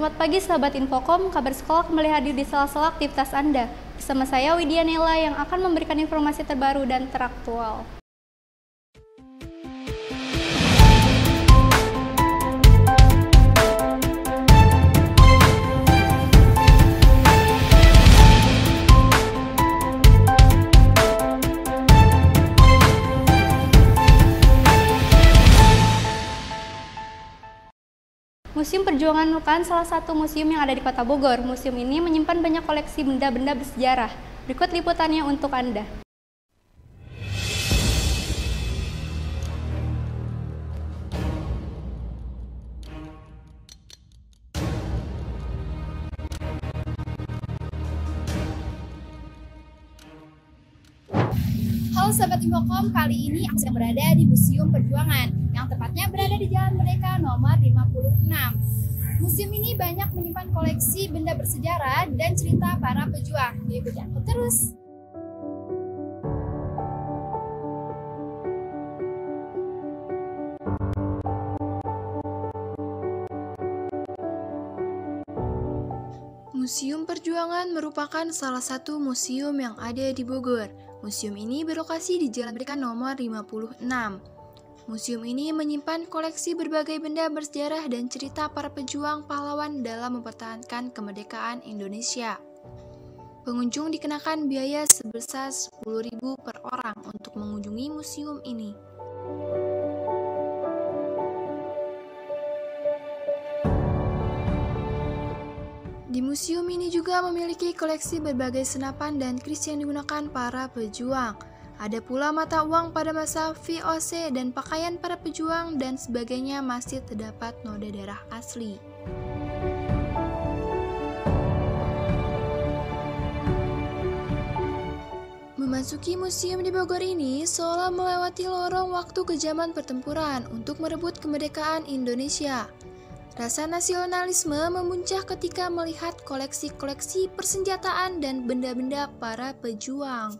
Selamat pagi sahabat Infocom, kabar sekolah kembali hadir di sela-sela aktivitas Anda. Bersama saya Widya Nela yang akan memberikan informasi terbaru dan teraktual. Museum Perjuangan merupakan salah satu museum yang ada di Kota Bogor. Museum ini menyimpan banyak koleksi benda-benda bersejarah. Berikut liputannya untuk Anda. Halo Sobat Infocom, kali ini aku sedang berada di Museum Perjuangan yang tepatnya berada di Jalan Merdeka nomor 56. Museum ini banyak menyimpan koleksi benda bersejarah dan cerita para pejuang. Ikuti aku terus. Museum Perjuangan merupakan salah satu museum yang ada di Bogor. Museum ini berlokasi di Jalan Merdeka nomor 56. Museum ini menyimpan koleksi berbagai benda bersejarah dan cerita para pejuang pahlawan dalam mempertahankan kemerdekaan Indonesia. Pengunjung dikenakan biaya sebesar 10.000 per orang untuk mengunjungi museum ini. Di museum ini juga memiliki koleksi berbagai senapan dan keris yang digunakan para pejuang. Ada pula mata uang pada masa VOC dan pakaian para pejuang dan sebagainya masih terdapat noda darah asli. Memasuki museum di Bogor ini seolah melewati lorong waktu ke zaman pertempuran untuk merebut kemerdekaan Indonesia. Rasa nasionalisme memuncak ketika melihat koleksi-koleksi persenjataan dan benda-benda para pejuang.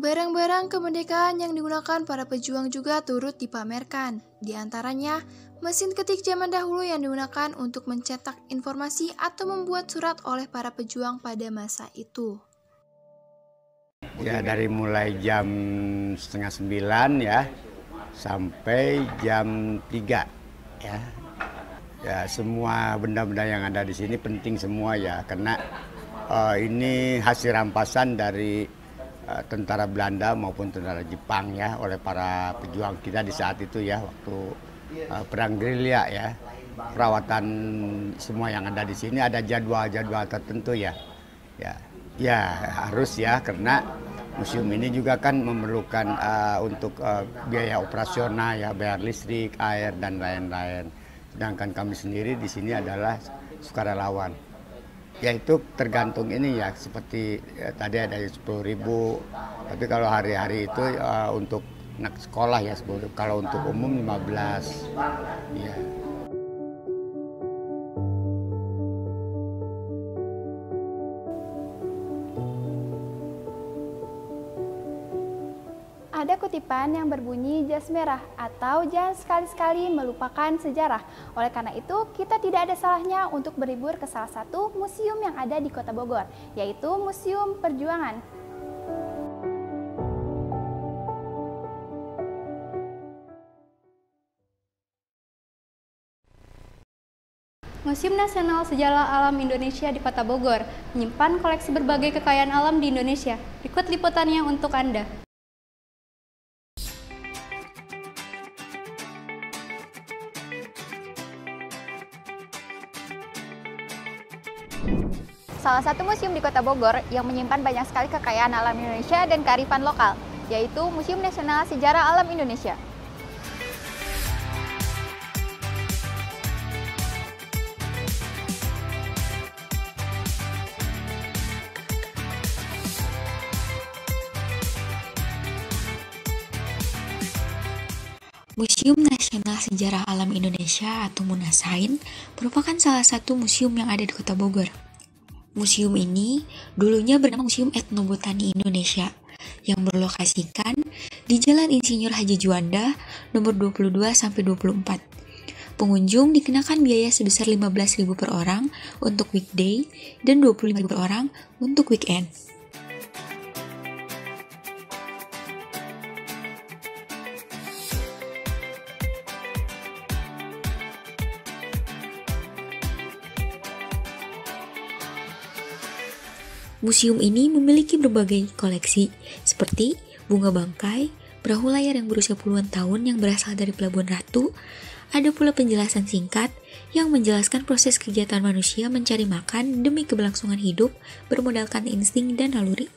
Barang-barang kemerdekaan yang digunakan para pejuang juga turut dipamerkan. Di antaranya, mesin ketik zaman dahulu yang digunakan untuk mencetak informasi atau membuat surat oleh para pejuang pada masa itu. Ya, dari mulai jam 8:30 ya sampai jam 3 ya. Ya, semua benda-benda yang ada di sini penting semua ya, karena ini hasil rampasan dari tentara Belanda maupun tentara Jepang ya, oleh para pejuang kita di saat itu ya, waktu perang gerilya ya. Perawatan semua yang ada di sini ada jadwal-jadwal tertentu ya. Ya harus ya, karena museum ini juga kan memerlukan untuk biaya operasional ya, bayar listrik, air dan lain-lain. Sedangkan kami sendiri di sini adalah sukarelawan. Ya itu tergantung ini ya, seperti tadi ada 10.000, tapi kalau hari-hari itu untuk anak sekolah ya 10.000, kalau untuk umum 15. Ya. Ada kutipan yang berbunyi jas merah atau jangan sekali-sekali melupakan sejarah. Oleh karena itu, kita tidak ada salahnya untuk berlibur ke salah satu museum yang ada di Kota Bogor, yaitu Museum Perjuangan. Museum Nasional Sejarah Alam Indonesia di Kota Bogor menyimpan koleksi berbagai kekayaan alam di Indonesia. Berikut liputannya untuk Anda. Salah satu museum di Kota Bogor yang menyimpan banyak sekali kekayaan alam Indonesia dan kearifan lokal, yaitu Museum Nasional Sejarah Alam Indonesia. Museum Nasional Sejarah Alam Indonesia atau Munasain merupakan salah satu museum yang ada di Kota Bogor. Museum ini dulunya bernama Museum Etnobotani Indonesia. yang berlokasikan di Jalan Insinyur Haji Juanda nomor 22-24. Pengunjung dikenakan biaya sebesar 15.000 per orang untuk weekday dan 25.000 per orang untuk weekend. Museum ini memiliki berbagai koleksi, seperti bunga bangkai, perahu layar yang berusia puluhan tahun yang berasal dari Pelabuhan Ratu. Ada pula penjelasan singkat yang menjelaskan proses kegiatan manusia mencari makan demi keberlangsungan hidup bermodalkan insting dan naluri.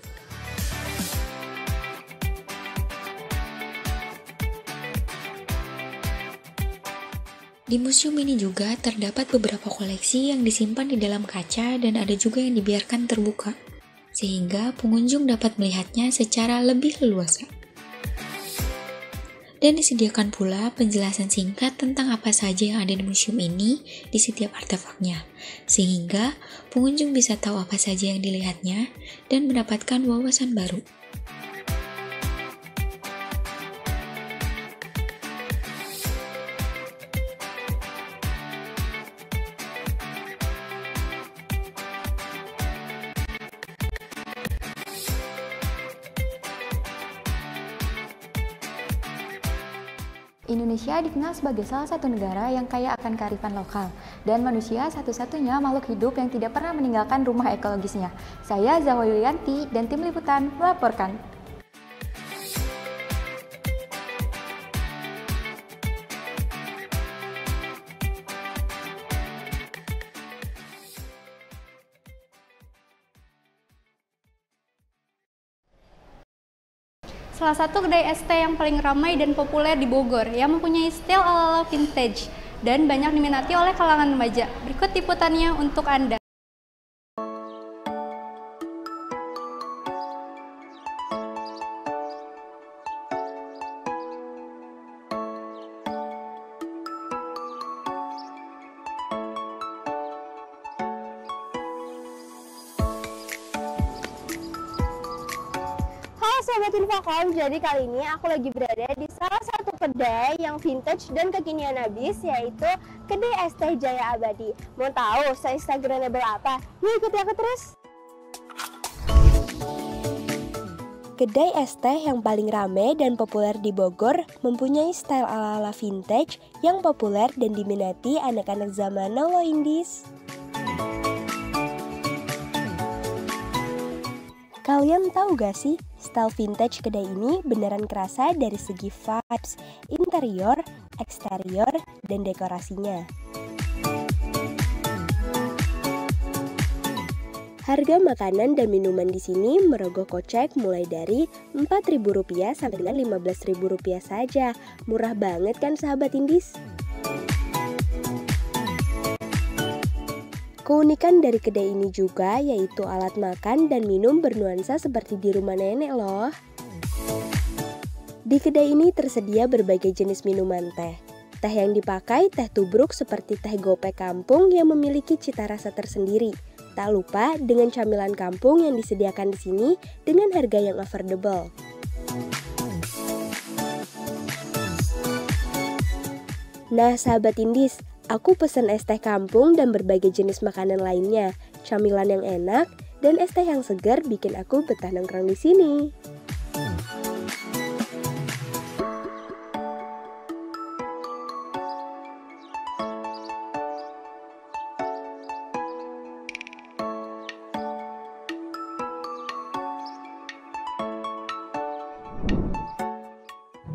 Di museum ini juga terdapat beberapa koleksi yang disimpan di dalam kaca dan ada juga yang dibiarkan terbuka, sehingga pengunjung dapat melihatnya secara lebih leluasa. Dan disediakan pula penjelasan singkat tentang apa saja yang ada di museum ini di setiap artefaknya, sehingga pengunjung bisa tahu apa saja yang dilihatnya dan mendapatkan wawasan baru. Indonesia dikenal sebagai salah satu negara yang kaya akan kearifan lokal, dan manusia satu-satunya makhluk hidup yang tidak pernah meninggalkan rumah ekologisnya. Saya Zawa Yulianti dan tim liputan melaporkan. Salah satu kedai es teh yang paling ramai dan populer di Bogor yang mempunyai style ala-ala vintage dan banyak diminati oleh kalangan remaja. Berikut liputannya untuk Anda. Sobat Infocom, jadi kali ini aku lagi berada di salah satu kedai yang vintage dan kekinian abis, yaitu kedai es teh Jaya Abadi. Mau tahu saya Instagramable apa? Yuk ikuti aku terus. Kedai es teh yang paling rame dan populer di Bogor mempunyai style ala-ala vintage yang populer dan diminati anak-anak zaman now loh indies. Kalian tahu gak sih, style vintage kedai ini beneran kerasa dari segi vibes, interior, eksterior, dan dekorasinya. Harga makanan dan minuman di sini merogoh kocek mulai dari Rp4.000 sampai dengan Rp15.000 saja. Murah banget kan sahabat Indis? Keunikan dari kedai ini juga yaitu alat makan dan minum bernuansa seperti di rumah nenek loh. Di kedai ini tersedia berbagai jenis minuman teh. Teh yang dipakai teh tubruk seperti teh gopek kampung yang memiliki cita rasa tersendiri. Tak lupa dengan camilan kampung yang disediakan di sini dengan harga yang affordable. Nah sahabat Indis, aku pesen es teh kampung dan berbagai jenis makanan lainnya, camilan yang enak, dan es teh yang segar bikin aku betah nongkrong di sini.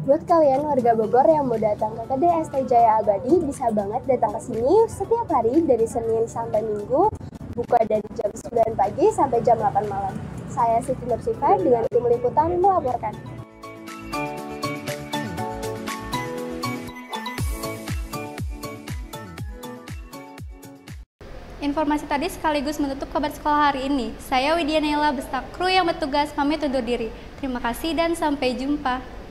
Buat kalian warga Bogor yang mau datang ke kedai es teh Jaya Abadi, bisa banget datang ke sini setiap hari dari Senin sampai Minggu, buka dari jam 9 pagi sampai jam 8 malam. Saya Siti Nursifa dengan tim liputan melaporkan. Informasi tadi sekaligus menutup kabar sekolah hari ini. Saya Widya Naila beserta kru yang bertugas pamit undur diri. Terima kasih dan sampai jumpa.